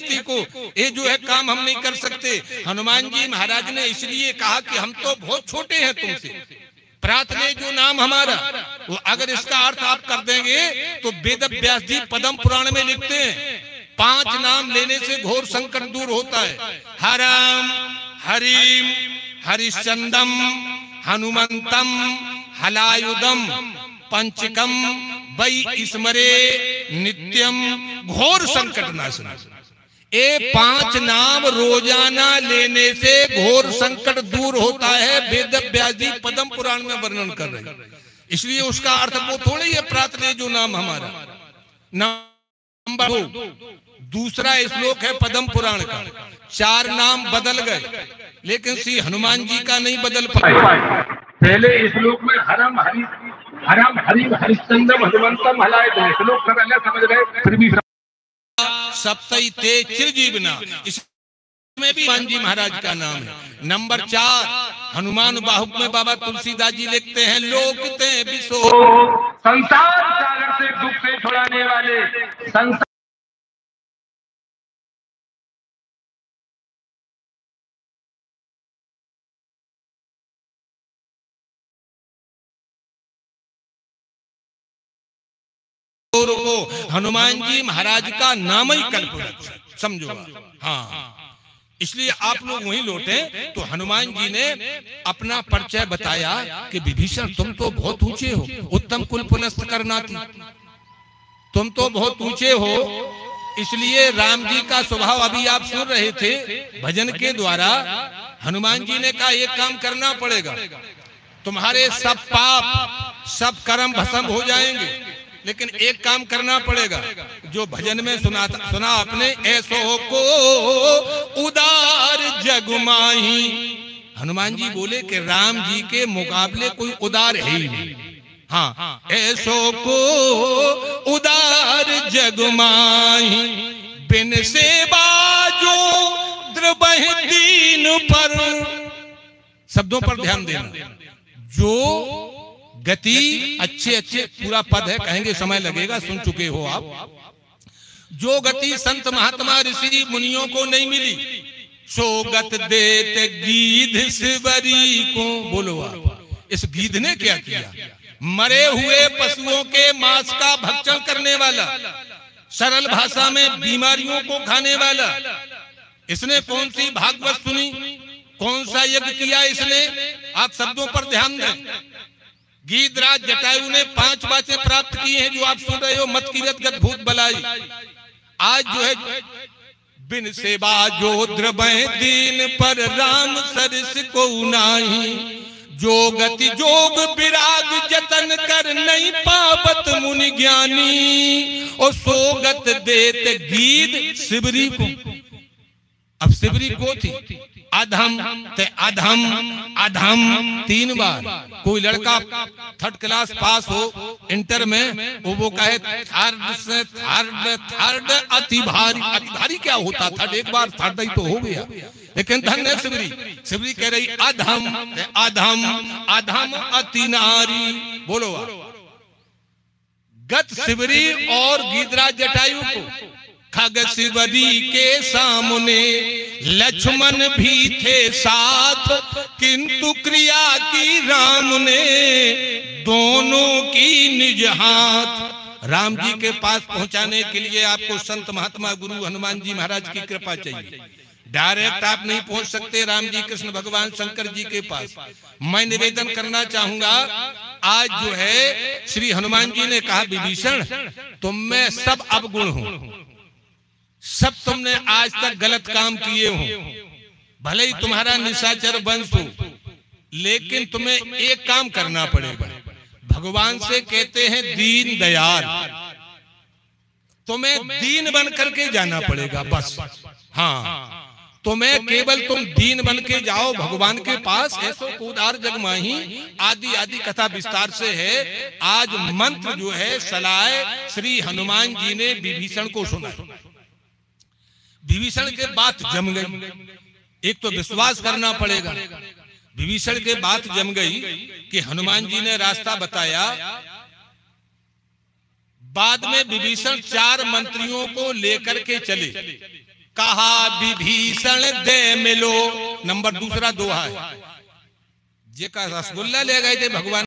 हस्ती को, ये जो है काम हम नहीं कर सकते। हनुमान जी महाराज ने इसलिए कहा कि हम तो बहुत छोटे हैं तुमसे, प्रार्थने जो नाम हमारा, वो अगर इसका अर्थ आप कर देंगे तो वेद व्यास जी पद्म पुराण में लिखते हैं 5 नाम लेने से घोर संकट दूर होता है। हरम, हरिम, हरिश्चंदम, हनुमंतम, हलायुधम, पंचकम वै स्मरे नित्यम घोर संकट नाशनम। ये 5 नाम रोजाना लेने से घोर संकट दूर होता है, वेद व्यास जी पद्म पुराण में वर्णन कर रहे हैं। इसलिए उसका अर्थ वो थोड़ा ही है प्रार्थना जो नाम हमारा। नंबर 2 दूसरा श्लोक है पद्म पुराण का, 4 नाम बदल गए लेकिन श्री हनुमान जी का नहीं बदल पाए। पहले श्लोक में हरम हरिम हरिश्चंद्रम हनुमंतम हलायुधम श्लोक समझ गए, फिर भी सप्तैते चिरजीवना, इसमें भी हनुमान जी महाराज का नाम है। नंबर 4 हनुमान बाहुक में बाबा तुलसीदास जी लिखते हैं लोकते विशो, संसार सागर से दुख से छुड़ाने वाले, संसार को हनुमान जी महाराज का नाम ही कल्पवृक्ष, समझो। हाँ, इसलिए आप लोग वहीं लौटे तो हनुमान जी ने अपना परिचय बताया कि विभीषण तुम तो बहुत ऊंचे हो, उत्तम कुल पुनस्त करना थी, तुम तो बहुत ऊंचे हो। इसलिए राम जी का स्वभाव अभी आप सुन रहे थे भजन के द्वारा, हनुमान जी ने कहा एक काम करना पड़ेगा, तुम्हारे सब पाप सब कर्म भस्म हो जाएंगे, लेकिन एक काम करना पड़ेगा जो भजन में सुना आपने, ऐसो को उदार जग माही। हनुमान जी बोले कि राम जी के मुकाबले कोई उदार है ही नहीं। हाँ, ऐसो को उदार जग माही, बिन सेवा जो द्रबह दीन पर, शब्दों पर ध्यान देना। जो गति अच्छे पूरा पद है, कहेंगे समय लगेगा, सुन चुके हो आप। जो गति संत महात्मा ऋषि मुनियों को नहीं मिली, सो गत देत गीध सिवरी को। बोलो आप, इस गीध ने क्या किया? मरे हुए पशुओं के मांस का भक्षण करने वाला, सरल भाषा में बीमारियों को खाने वाला। इसने कौन सी भागवत सुनी, कौन सा यज्ञ किया इसने? आप शब्दों पर ध्यान दें। गीधराज जटायु ने 5 बातें प्राप्त की हैं जो आप सुन रहे हो, मत कीरत गत भूत बलाई। आज जो है बिन सेवा जो द्रबह दीन पर राम सरस को नाही, जो गति जोग विराग जतन कर नहीं पावत मुनि ज्ञानी, और सो गत देत गीध सिबरी को। अब सिबरी को थी अधम, ते अधम अधम 3 बार। कोई लड़का 3rd क्लास पास हो इंटर में, वो कहे थर्ड से थर्ड अति भारी। अति भारी क्या होता? थर्ड एक बार थर्ड ही तो हो गया। लेकिन धन्य सिबरी कह रही अधम अधम अधम अति नारी। बोलो गत सिबरी और गीधराज जटायु को खग सिबरी के सामने लक्ष्मण भी थे साथ, किंतु क्रिया की राम ने दोनों की निज हाथ। राम जी के पास पहुंचाने के लिए आपको संत महात्मा गुरु हनुमान जी महाराज की कृपा चाहिए। डायरेक्ट आप नहीं पहुंच सकते राम जी कृष्ण भगवान शंकर जी के पास। मैं निवेदन करना चाहूंगा, आज जो है श्री हनुमान जी ने कहा विभीषण तुम में सब अवगुण हो, सब तुमने आज तक गलत काम किए हो, भले ही तुम्हारा निशाचर वंश हो, लेकिन तुम्हें एक काम करना पड़ेगा। भगवान से कहते हैं दीन दयाल, तुम्हें दीन बन करके जाना पड़ेगा बस। हाँ, तुम्हें केवल तुम दीन बन के जाओ भगवान के पास। ऐसो उदार जग माही आदि आदि कथा विस्तार से है। आज मंत्र जो है सलाह श्री हनुमान जी ने विभीषण को सुनाई। विभीषण के बात जम गई। एक तो विश्वास करना पड़ेगा, विभीषण के बात जम गई कि हनुमान जी ने रास्ता बताया। बाद में विभीषण 4 मंत्रियों को लेकर के चले, कहा विभीषण दे मिलो। नंबर दूसरा दोहा है, जेका रसगुल्ला ले गए थे भगवान